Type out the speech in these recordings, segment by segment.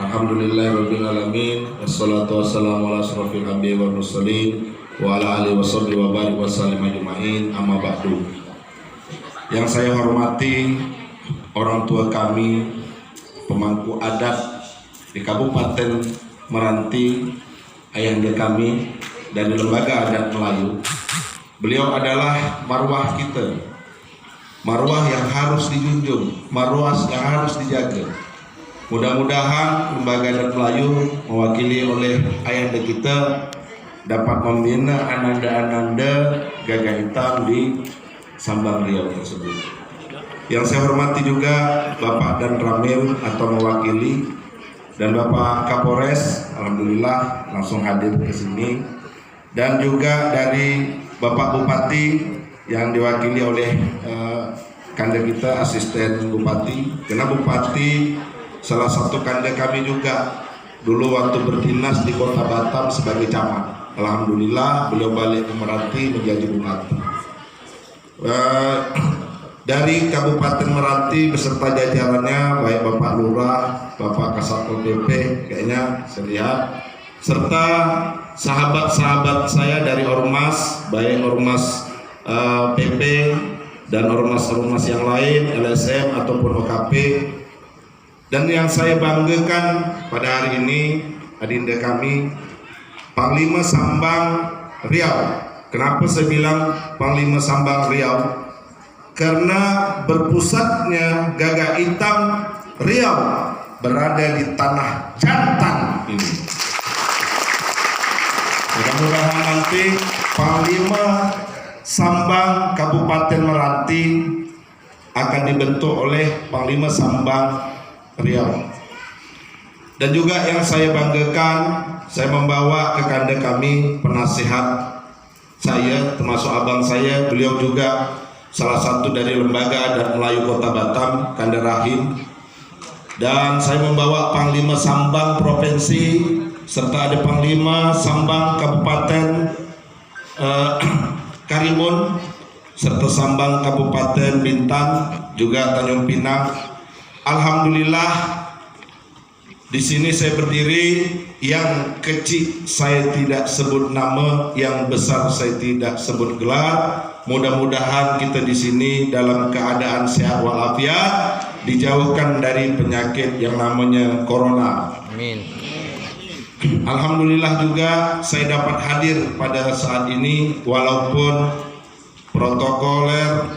Alhamdulillahirrabbilalamin. Wassalatu wassalamu ala asrafil anbiya wal mursalin wa ala alihi washabbihi wa barik wa sallim ajma'in. Amma ba'du. Yang saya hormati orang tua kami, pemangku adat di Kabupaten Meranti, ayahanda kami dari Lembaga Adat Melayu. Beliau adalah marwah kita, marwah yang harus dijunjung, marwah yang harus dijaga. Mudah-mudahan Lembaga Adat Melayu mewakili oleh ayahanda kita dapat membina ananda-ananda gagah hitam di Sambang Riau tersebut. Yang saya hormati juga Bapak Dan Ramil atau mewakili, dan Bapak Kapolres, alhamdulillah langsung hadir ke sini, dan juga dari Bapak Bupati yang diwakili oleh kanda kita, asisten Bupati. Karena Bupati salah satu kanda kami juga dulu waktu berdinas di Kota Batam sebagai camat. Alhamdulillah beliau balik ke Meranti menjadi bupati. Dari Kabupaten Meranti beserta jajarannya, baik Bapak Lurah, Bapak Kasatpol PP, kayaknya saya lihat, serta sahabat-sahabat saya dari Ormas, baik Ormas PP dan ormas-ormas yang lain, LSM ataupun OKP. Dan yang saya banggakan pada hari ini, adinda kami, Panglima Sambang Riau. Kenapa saya bilang Panglima Sambang Riau? Karena berpusatnya gagah hitam Riau berada di tanah jantan ini. Mudah-mudahan nanti Panglima Sambang Kabupaten Meranti akan dibentuk oleh Panglima Sambang Riau. Dan juga yang saya banggakan, saya membawa ke kanda kami penasihat saya, termasuk abang saya, beliau juga salah satu dari Lembaga Adat Melayu Kota Batam, Kanda Rahim. Dan saya membawa Panglima Sambang Provinsi, serta ada Panglima Sambang Kabupaten Karimun, serta Sambang Kabupaten Bintang, juga Tanjung Pinang. Alhamdulillah, di sini saya berdiri, yang kecil saya tidak sebut nama, yang besar saya tidak sebut gelar. Mudah-mudahan kita di sini dalam keadaan sehat walafiat, dijauhkan dari penyakit yang namanya corona. Amin. Alhamdulillah juga saya dapat hadir pada saat ini, walaupun protokoler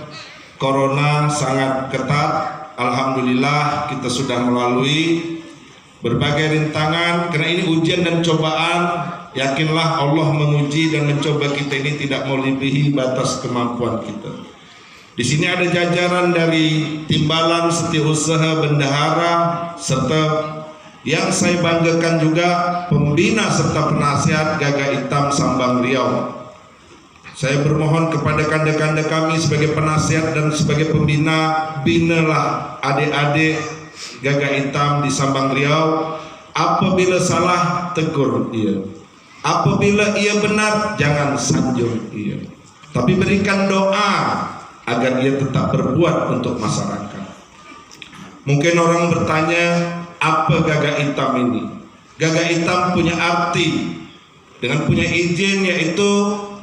corona sangat ketat. Alhamdulillah kita sudah melalui berbagai rintangan, karena ini ujian dan cobaan. Yakinlah Allah menguji dan mencoba kita ini tidak melebihi batas kemampuan kita. Di sini ada jajaran dari Timbalan, Setiausaha, Bendahara, serta yang saya banggakan juga pembina serta penasihat gagah hitam Sambang Riau. Saya bermohon kepada kanda-kanda kami sebagai penasihat dan sebagai pembina, binalah adik-adik gagah hitam di Sambang Riau. Apabila salah, tegur ia. Apabila ia benar, jangan sanjung ia. Tapi berikan doa agar ia tetap berbuat untuk masyarakat. Mungkin orang bertanya, apa gagah hitam ini? Gagah hitam punya arti, dengan punya izin, yaitu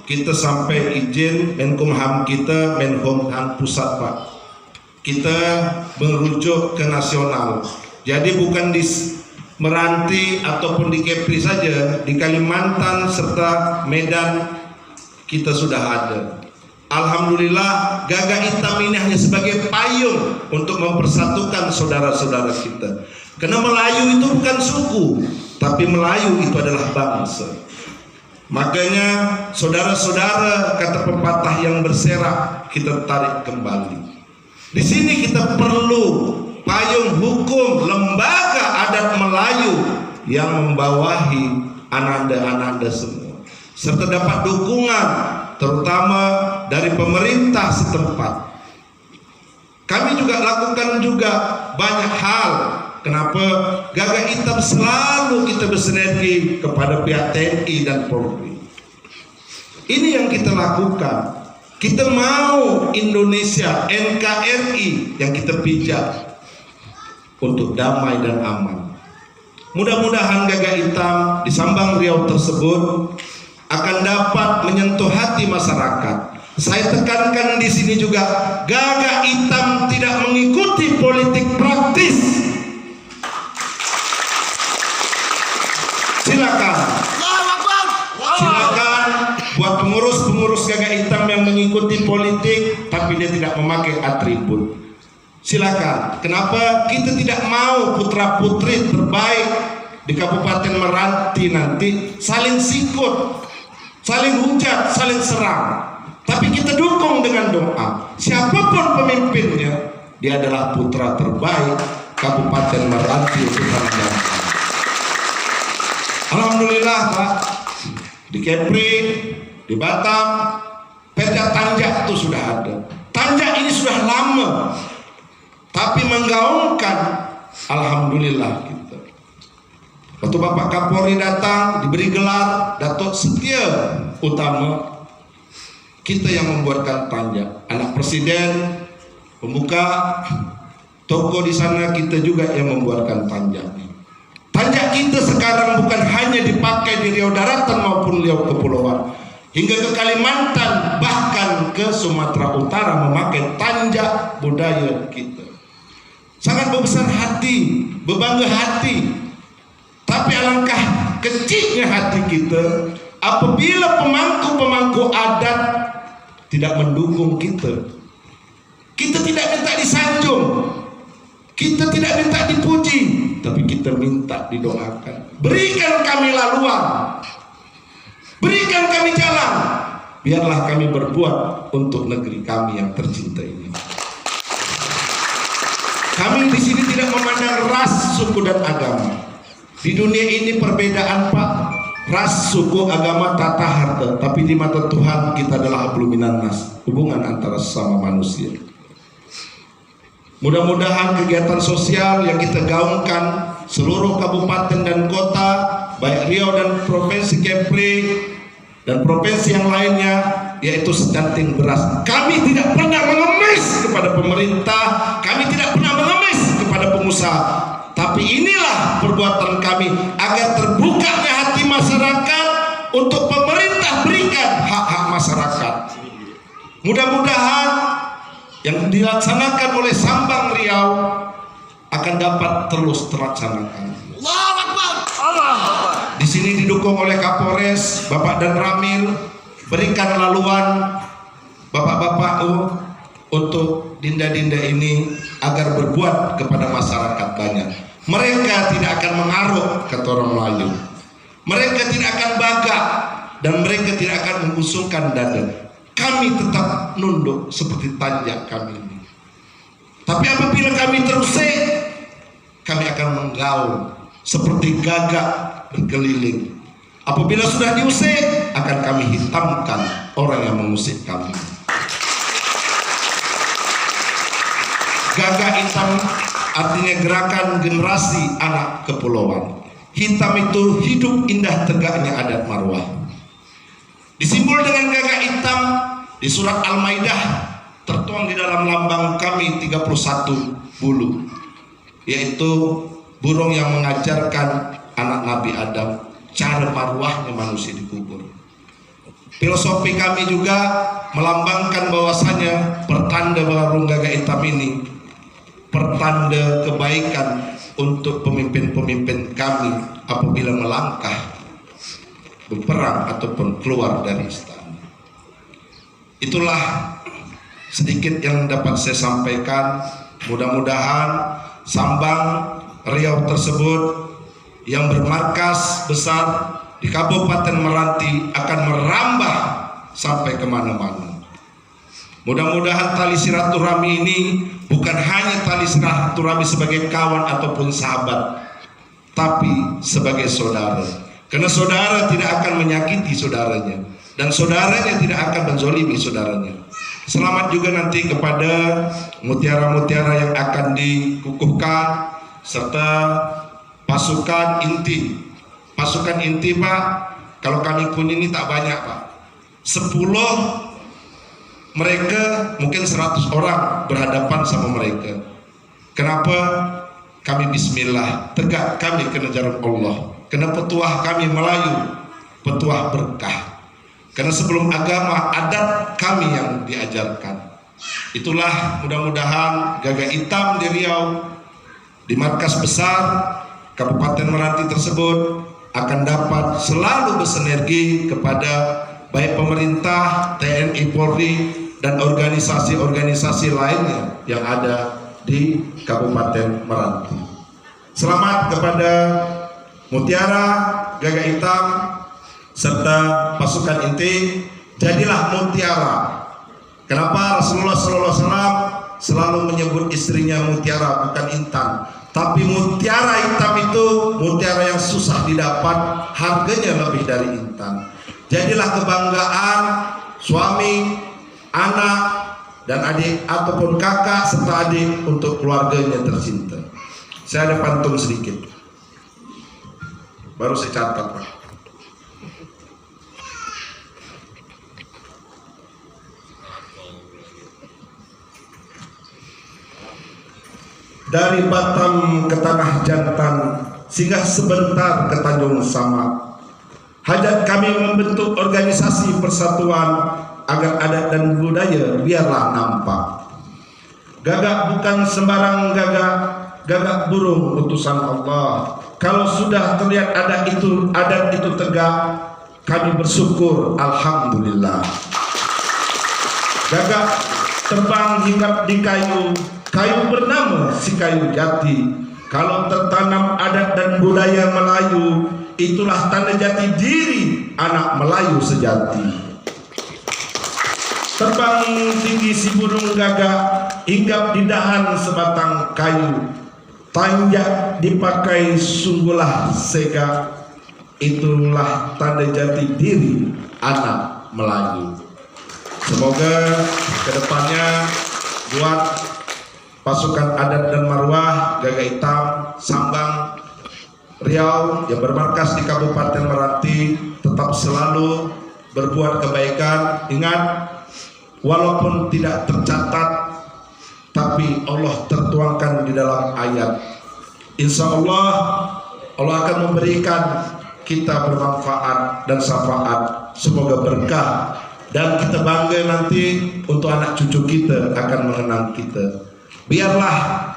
kita sampai izin Menkumham kita, Menkumham pusat Pak. Kita merujuk ke nasional. Jadi bukan di Meranti ataupun di Kepri saja, di Kalimantan serta Medan kita sudah ada. Alhamdulillah, gagah hitam ini hanya sebagai payung untuk mempersatukan saudara-saudara kita. Karena Melayu itu bukan suku, tapi Melayu itu adalah bangsa. Makanya saudara-saudara, kata pepatah yang berserak, kita tarik kembali. Di sini kita perlu payung hukum Lembaga Adat Melayu yang membawahi ananda-ananda semua, serta dapat dukungan terutama dari pemerintah setempat. Kami juga lakukan juga banyak hal. Kenapa gagah hitam selalu kita bersinergi kepada pihak TNI dan Polri. Ini yang kita lakukan. Kita mau Indonesia NKRI yang kita pijak untuk damai dan aman. Mudah-mudahan Gagak Hitam di Sambang Riau tersebut akan dapat menyentuh hati masyarakat. Saya tekankan di sini juga, Gagak Hitam tidak mengikuti politik praktis. Silakan buat pengurus-pengurus Gagak Hitam yang mengikuti politik tapi dia tidak memakai atribut. Silakan. Kenapa kita tidak mau putra-putri terbaik di Kabupaten Meranti nanti saling sikut, saling hujat, saling serang? Tapi kita dukung dengan doa. Siapapun pemimpinnya, dia adalah putra terbaik Kabupaten Meranti untuk Meranti. Alhamdulillah Pak, di Kepri, di Batam, Perda Tanjak itu sudah ada. Tanjak ini sudah lama, tapi menggaungkan, alhamdulillah kita. Waktu Bapak Kapolri datang, diberi gelar Datuk Setia Utama, kita yang membuatkan Tanjak. Anak Presiden, pembuka toko di sana, kita juga yang membuatkan Tanjak. Tanjak kita sekarang bukan hanya dipakai di Riau Daratan maupun Riau Kepulauan, hingga ke Kalimantan, bahkan ke Sumatera Utara memakai Tanjak budaya kita. Sangat berbesar hati, berbangga hati. Tapi alangkah kecilnya hati kita apabila pemangku-pemangku adat tidak mendukung kita. Kita tidak minta disanjung, kita tidak minta dipuji, tapi kita minta didoakan. Berikan kami laluan, berikan kami jalan, biarlah kami berbuat untuk negeri kami yang tercinta ini. Kami di sini tidak memandang ras, suku dan agama. Di dunia ini perbedaan Pak, ras, suku, agama, tata harta, tapi di mata Tuhan kita adalah hablum minan nas, hubungan antara sesama manusia. Mudah-mudahan kegiatan sosial yang kita gaungkan seluruh kabupaten dan kota, baik Riau dan Provinsi Kepri dan provinsi yang lainnya, yaitu secanting beras. Kami tidak pernah mengemis kepada pemerintah, kami tidak pernah mengemis kepada pengusaha, tapi inilah perbuatan kami agar terbukanya hati masyarakat untuk pemerintah berikan hak-hak masyarakat. Mudah-mudahan yang dilaksanakan oleh Sambang Riau akan dapat terus terlaksanakan. Di sini didukung oleh Kapolres, Bapak dan Ramil, berikan laluan Bapak-bapak untuk dinda-dinda ini agar berbuat kepada masyarakat banyak. Mereka tidak akan mengaruk, kata orang Melayu. Mereka tidak akan bagak dan mereka tidak akan mengusungkan dada. Kami tetap nunduk seperti Tanjak kami ini. Tapi apabila kami terusik, kami akan menggaul seperti gagak berkeliling. Apabila sudah diusik, akan kami hitamkan orang yang mengusik kami. Gagak hitam artinya gerakan generasi anak kepulauan. Hitam itu hidup indah tegaknya adat marwah. Disimbol dengan gagak hitam di surat Al-Maidah tertuang di dalam lambang kami 31 bulu, yaitu burung yang mengajarkan anak Nabi Adam cara marwahnya manusia dikubur. Filosofi kami juga melambangkan bahwasanya pertanda burung gagak hitam ini pertanda kebaikan untuk pemimpin-pemimpin kami apabila melangkah berperang ataupun keluar dari istana. Itulah sedikit yang dapat saya sampaikan. Mudah-mudahan Sambang Riau tersebut yang bermarkas besar di Kabupaten Meranti akan merambah sampai kemana-mana. Mudah-mudahan tali silaturahmi ini bukan hanya tali silaturahmi sebagai kawan ataupun sahabat, tapi sebagai saudara. Karena saudara tidak akan menyakiti saudaranya, dan saudaranya tidak akan menzolimi saudaranya. Selamat juga nanti kepada mutiara-mutiara yang akan dikukuhkan serta pasukan inti. Pasukan inti Pak, kalau kami pun ini tak banyak Pak, 10 mereka mungkin 100 orang berhadapan sama mereka. Kenapa? kami bismillah, tegak kami kena jalan Allah. Kena petuah kami Melayu, petuah berkah. Karena sebelum agama, adat kami yang diajarkan. Itulah mudah-mudahan Gagak Hitam di Riau, di markas besar Kabupaten Meranti tersebut akan dapat selalu bersinergi kepada baik pemerintah, TNI, Polri, dan organisasi-organisasi lainnya yang ada di Kabupaten Meranti. Selamat kepada Mutiara, Gagak Hitam, serta pasukan inti. Jadilah Mutiara. Kenapa Rasulullah SAW selalu menyebut istrinya Mutiara, bukan Intan? Tapi mutiara hitam itu mutiara yang susah didapat, harganya lebih dari Intan. Jadilah kebanggaan suami, anak, dan adik ataupun kakak serta adik untuk keluarganya tercinta. Saya ada pantun sedikit, baru saya catat, Pak. Dari Batam ke tanah jantan, singgah sebentar ke Tanjung Sama. Hajat kami membentuk organisasi persatuan agar adat dan budaya biarlah nampak. Gagak bukan sembarang gagak, gagak burung utusan Allah. Kalau sudah terlihat adat itu tegak, kami bersyukur alhamdulillah. Gagak terbang hinggap di kayu, kayu bernama si kayu jati. Kalau tertanam adat dan budaya Melayu, itulah tanda jati diri anak Melayu sejati. Terbang tinggi si burung gagak, hinggap di dahan sebatang kayu. Tanjak dipakai sungguhlah sega, itulah tanda jati diri anak Melayu. Semoga kedepannya buat pasukan adat dan marwah Gagak Hitam Sambang Riau yang bermarkas di Kabupaten Meranti tetap selalu berbuat kebaikan. Ingat, walaupun tidak tercatat, tapi Allah tertuangkan di dalam ayat. Insya Allah, Allah akan memberikan kita bermanfaat dan syafaat. Semoga berkah dan kita bangga nanti untuk anak cucu kita akan mengenang kita. Biarlah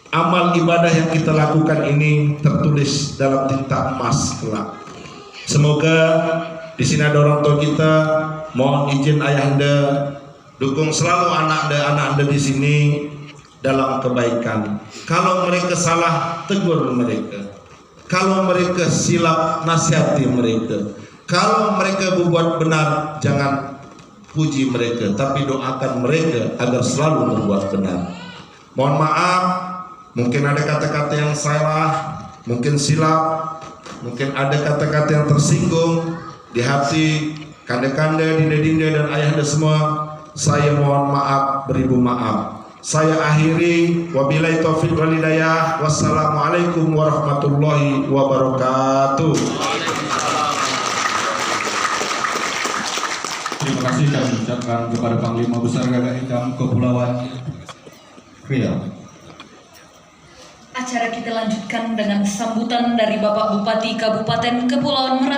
amal ibadah yang kita lakukan ini tertulis dalam tinta emas kelak. Semoga di sini ada orang tua kita, mohon izin ayahanda dukung selalu anak anda di sini dalam kebaikan. Kalau mereka salah, tegur mereka. Kalau mereka silap, nasihati mereka. Kalau mereka berbuat benar, jangan puji mereka, tapi doakan mereka agar selalu berbuat benar. Mohon maaf, mungkin ada kata-kata yang salah, mungkin silap, mungkin ada kata-kata yang tersinggung di hati kanda-kanda, dinda-dinda, dan ayahanda semua. Saya mohon maaf, beribu maaf. Saya akhiri, wabillahi taufiq wal hidayah. Wassalamualaikum warahmatullahi wabarakatuh. Terima kasih kami ucapkan kepada Panglima Besar Gagak Hitam Kepulauan Riau. Acara kita lanjutkan dengan sambutan dari Bapak Bupati Kabupaten Kepulauan Meranti.